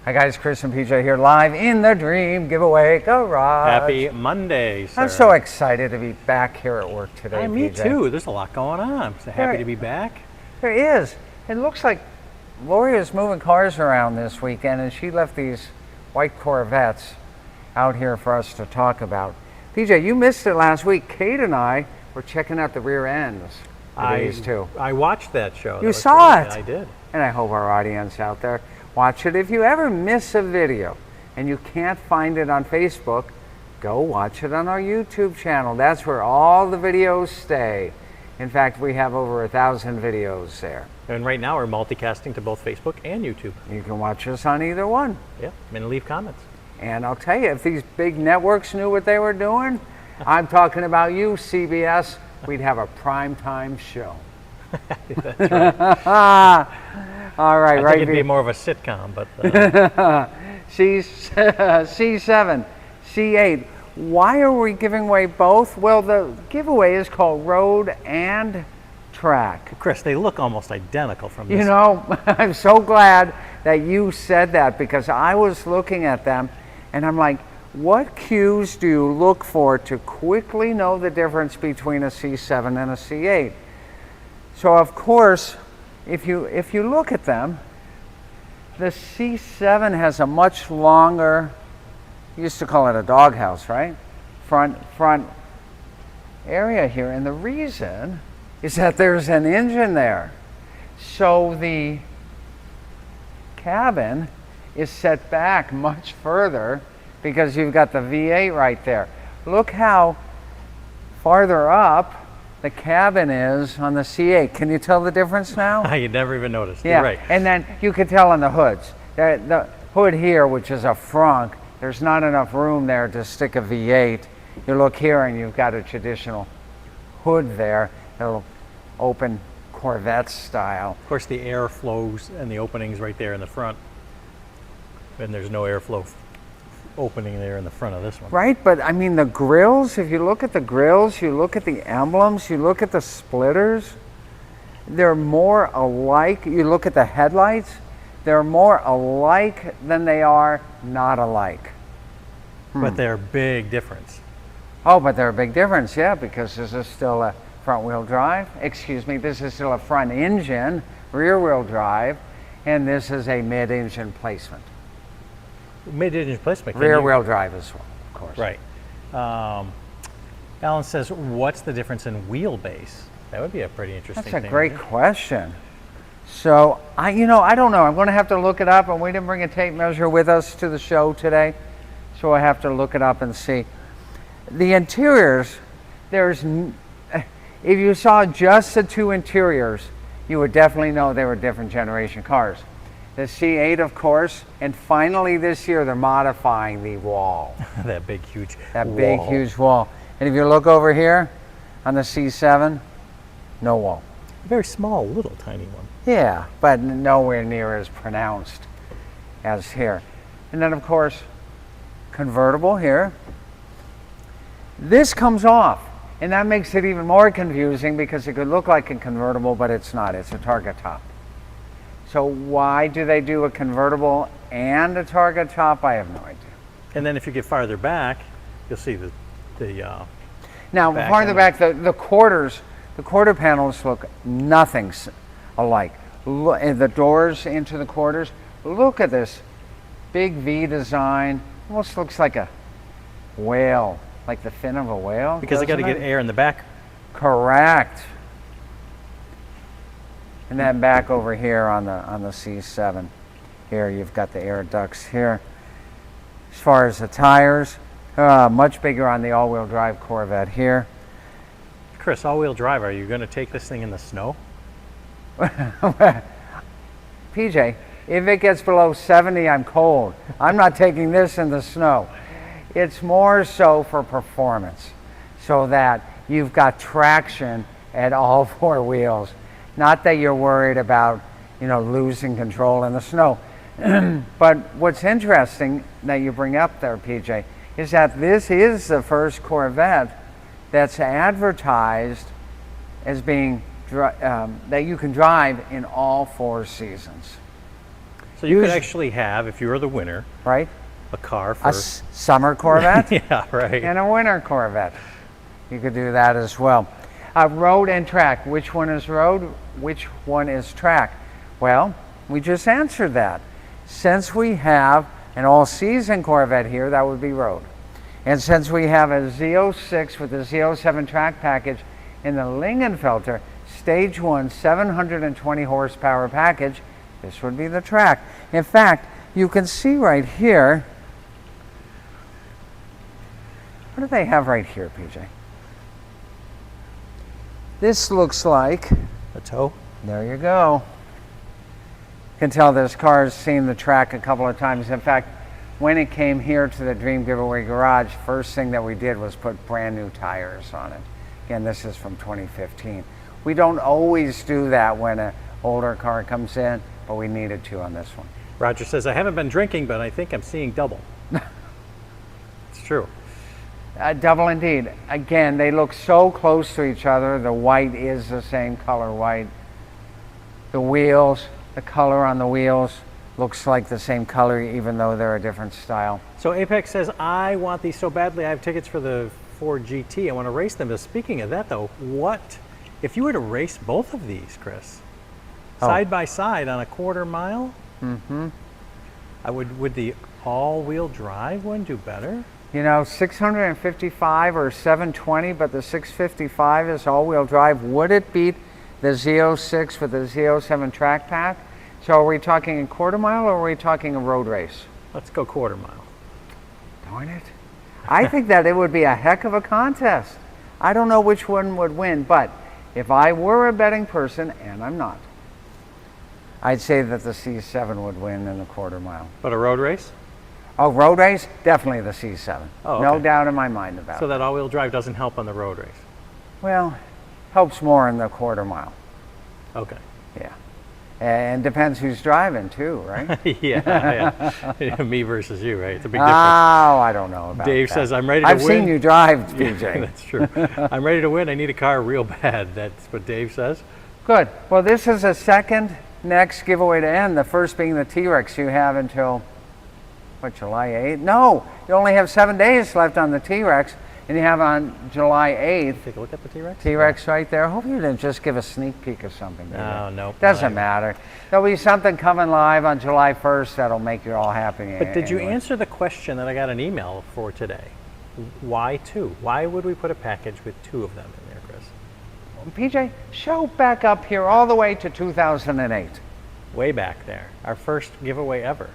Hi guys, Chris and PJ here live in the Dream Giveaway Garage. Happy Monday, sir. I'm so excited to be back here at work today, Me PJ. too. There's a lot going on. I'm so happy to be back. There is. It looks like Lori was moving cars around this weekend and she left these white Corvettes out here for us to talk about. PJ, you missed it last week. Kate and I were checking out the rear ends of these two. I watched that show. You saw it? I did. And I hope our audience out there watch it. If you ever miss a video and you can't find it on Facebook, go watch it on our YouTube channel. That's where all the videos stay. In fact, we have over 1,000 videos there. And right now we're multicasting to both Facebook and YouTube. You can watch us on either one. Yeah, and leave comments. And I'll tell you, if these big networks knew what they were doing, I'm talking about you, CBS, we'd have a primetime show. That's right. All right, I think it'd be more of a sitcom, but C7, C8. Why are we giving away both? Well, the giveaway is called Road and Track. Chris, they look almost identical from this. You know, I'm so glad that you said that because I was looking at them and I'm like, what cues do you look for to quickly know the difference between a C7 and a C8? So of course, if you look at them, the C7 has a much longer, you used to call it a doghouse, right? Front area here. And the reason is that there's an engine there. So the cabin is set back much further because you've got the V8 right there. Look how farther up the cabin is on the C8. Can you tell the difference now? You never even noticed. Yeah, You're right. and then you can tell on the hoods. The hood here, which is a frunk, there's not enough room there to stick a V8. You look here and you've got a traditional hood there. It'll open Corvette style. Of course, the air flows and the openings right there in the front. And there's no airflow opening there in the front of this one. Right, but I mean the grills, if you look at the grills, you look at the emblems, you look at the splitters, they're more alike. You look at the headlights, they're more alike than they are not alike. But they're a big difference. Oh, but they're a big difference, yeah, because this is still a front-wheel drive. Excuse me, this is still a front engine, rear-wheel drive, and this is a mid-engine placement. Mid-engine placement. Rear-wheel drive as well, of course. Right. Alan says, what's the difference in wheelbase? That would be a pretty interesting thing. That's a great question. So, I don't know. I'm going to have to look it up, and we didn't bring a tape measure with us to the show today, so I have to look it up and see. The interiors, if you saw just the two interiors, you would definitely know they were different generation cars. The C8, of course, and finally this year they're modifying the wall. That big, huge wall. Big, huge wall. And if you look over here on the C7, no wall. A very small, little, tiny one. Yeah, but nowhere near as pronounced as here. And then, of course, convertible here. This comes off, and that makes it even more confusing because it could look like a convertible, but it's not. It's a target top. So why do they do a convertible and a target top? I have no idea. And then if you get farther back, you'll see the now farther back, the quarter panels look nothing alike. The doors into the quarters, look at this big V design. Almost looks like a whale, like the fin of a whale. Because they got to get air in the back. Correct. And then back over here on the C7, here you've got the air ducts here. As far as the tires, much bigger on the all-wheel drive Corvette here. Chris, all-wheel drive, are you going to take this thing in the snow? PJ, if it gets below 70, I'm cold. I'm not taking this in the snow. It's more so for performance, so that you've got traction at all four wheels. Not that you're worried about, losing control in the snow. But what's interesting that you bring up there, PJ, is that this is the first Corvette that's advertised as being that you can drive in all 4 seasons. So you could actually have, if you were the winner, right? a car A for summer Corvette yeah, right. and a winter Corvette. You could do that as well. Road and track. Which one is road? Which one is track? Well, we just answered that. Since we have an all-season Corvette here, that would be road. And since we have a Z06 with the Z07 track package in the Lingenfelter Stage 1 720 horsepower package, this would be the track. In fact, you can see right here, what do they have right here, PJ? This looks like A toe? there you go. You can tell this car has seen the track a couple of times. In fact, when it came here to the Dream Giveaway Garage, first thing that we did was put brand new tires on it. Again, this is from 2015. We don't always do that when an older car comes in, but we needed to on this one. Roger says, I haven't been drinking, but I think I'm seeing double. It's true. Double indeed. Again, they look so close to each other. The white is the same color white. The wheels, the color on the wheels looks like the same color even though they're a different style. So Apex says, I want these so badly. I have tickets for the Ford GT. I want to race them. But speaking of that though, what if you were to race both of these, Chris? Side by side on a quarter mile? Mm-hmm. Would the all-wheel drive one do better? You know, 655 or 720, but the 655 is all-wheel drive. Would it beat the Z06 with the Z07 track pack? So are we talking a quarter mile or are we talking a road race? Let's go quarter mile. Darn it. I think that it would be a heck of a contest. I don't know which one would win, but if I were a betting person, and I'm not, I'd say that the C7 would win in the quarter mile. But a road race? Oh, road race? Definitely the C7. Oh, okay. No doubt in my mind about it. So that all-wheel drive doesn't help on the road race? Well, helps more in the quarter mile. Okay. Yeah. And depends who's driving too, right? yeah. Me versus you, right? It's a big Oh, difference. I don't know about Dave that. says, I'm ready to win. I've seen you drive, Yeah, PJ. that's true. I'm ready to win. I need a car real bad. That's what Dave says. Good. Well, this is a second next giveaway to end. The first being the T-Rex. You have until, what, July 8th? No, you only have 7 days left on the T-Rex, and you have on July 8th. Take a look at the T-Rex. T-Rex right there. I hope you didn't just give a sneak peek of something. No, no. Doesn't matter. There'll be something coming live on July 1st that'll make you all happy. But did you anyway. answer the question that I got an email for today? Why two? Why would we put a package with two of them in there, Chris? PJ, show back up here all the way to 2008. Way back there. Our first giveaway ever.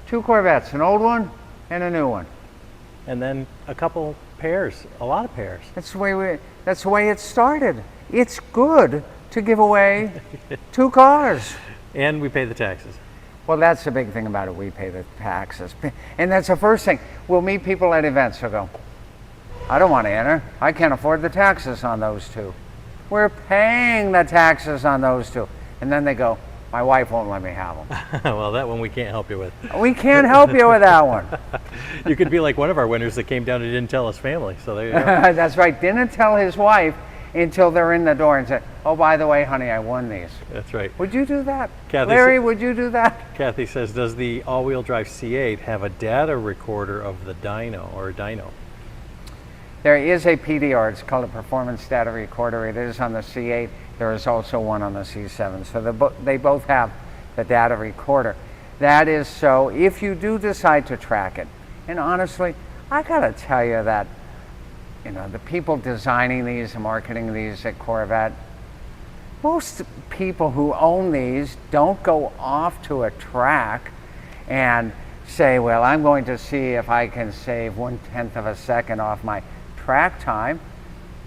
2 Corvettes, an old one and a new one. And then a couple pairs, a lot of pairs. That's the way it started. It's good to give away 2 cars. And we pay the taxes. Well, that's the big thing about it. We pay the taxes. And that's the first thing. We'll meet people at events who go, I don't want to enter. I can't afford the taxes on those 2. We're paying the taxes on those 2. And then they go, my wife won't let me have them. Well, that one we can't help you with. We can't help you with that one. You could be like one of our winners that came down and didn't tell his family. So there you go. That's right. Didn't tell his wife until they're in the door and said, oh, by the way, honey, I won these. That's right. Would you do that? Kathy Larry, would you do that? Kathy says, does the all-wheel drive C8 have a data recorder of the dyno or dyno? There is a PDR. It's called a Performance Data Recorder. It is on the C8. There is also one on the C7. So they both have the data recorder. That is so if you do decide to track it. And honestly, I got to tell you that, you know, the people designing these and marketing these at Corvette, most people who own these don't go off to a track and say, well, I'm going to see if I can save 1/10 of a second off my track time.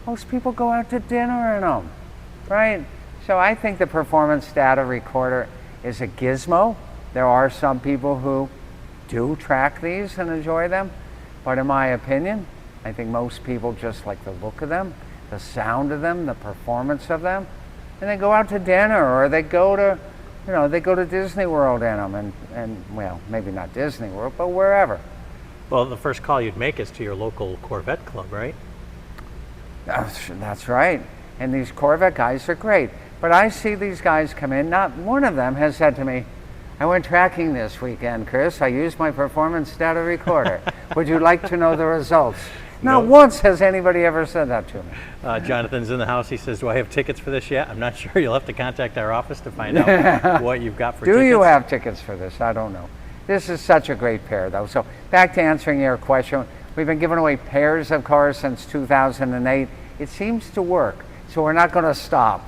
Most people go out to dinner in them, right? So I think the Performance Data Recorder is a gizmo. There are some people who do track these and enjoy them, but in my opinion, I think most people just like the look of them, the sound of them, the performance of them, and they go out to dinner or they go to, you know, they go to Disney World in them, and well, maybe not Disney World, but wherever. Well, the first call you'd make is to your local Corvette club, right? That's right. And these Corvette guys are great. But I see these guys come in, not one of them has said to me, I went tracking this weekend, Chris. I used my performance data recorder. Would you like to know the results? Not once has anybody ever said that to me. Jonathan's in the house. He says, do I have tickets for this yet? I'm not sure. You'll have to contact our office to find out what you've got for tickets. Do you have tickets for this? I don't know. This is such a great pair, though. So back to answering your question. We've been giving away pairs of cars since 2008. It seems to work, so we're not going to stop,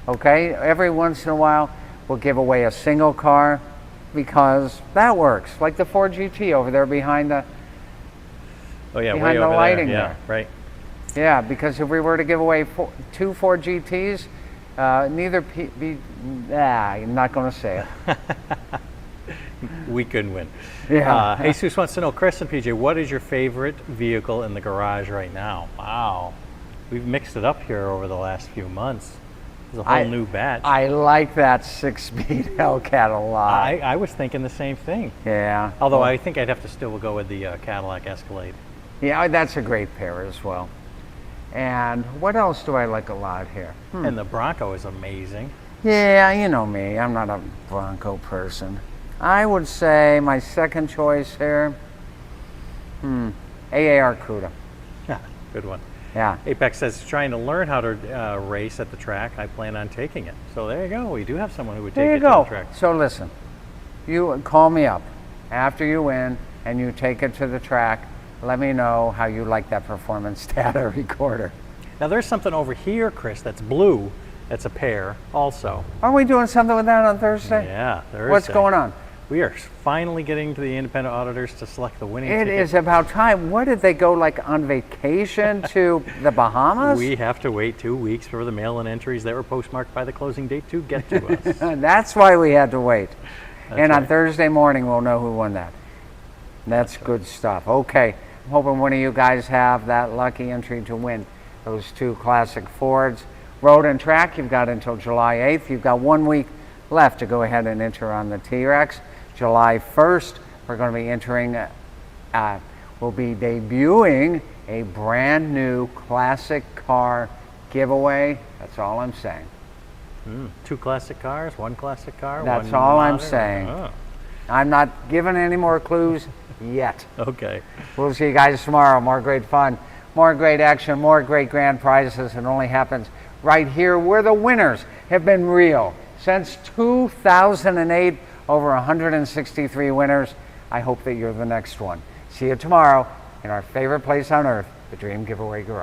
okay? Every once in a while, we'll give away a single car because that works, like the Ford GT over there behind the behind the lighting there. Yeah, right. Yeah, because if we were to give away two Ford GTs, I'm not going to say it. We couldn't win. Yeah. Jesus wants to know, Chris and PJ, what is your favorite vehicle in the garage right now? Wow. We've mixed it up here over the last few months. There's a whole new batch. I like that 6-speed Hellcat a lot. I was thinking the same thing. Yeah. Although I think I'd have to still go with the Cadillac Escalade. Yeah, that's a great pair as well. And what else do I like a lot here? And the Bronco is amazing. Yeah, you know me. I'm not a Bronco person. I would say my second choice here, AAR Cuda. Yeah, good one. Yeah. Apex says, trying to learn how to race at the track. I plan on taking it. So there you go. We do have someone who would take it to the track. So listen, you call me up after you win and you take it to the track. Let me know how you like that performance data recorder. Now there's something over here, Chris, that's blue. That's a pair also. Aren't we doing something with that on Thursday? Yeah, Thursday. What's going on? We are finally getting to the independent auditors to select the winning ticket. It is about time. What did they go like on vacation to the Bahamas? We have to wait 2 weeks for the mail-in entries that were postmarked by the closing date to get to us. That's why we had to wait. That's and on right. Thursday morning, we'll know who won that. That's good stuff. Okay, I'm hoping one of you guys have that lucky entry to win those two classic Fords. Road and track, you've got until July 8th. You've got 1 week left to go ahead and enter on the T-Rex. July 1st, we're going to be entering, we'll be debuting a brand new classic car giveaway. That's all I'm saying. 2 classic cars, 1 classic car. That's one all I'm modern? saying. Oh. I'm not giving any more clues yet. Okay. We'll see you guys tomorrow. More great fun, more great action, more great grand prizes. It only happens right here where the winners have been real. Since 2008, over 163 winners. I hope that you're the next one. See you tomorrow in our favorite place on earth, the Dream Giveaway Garage.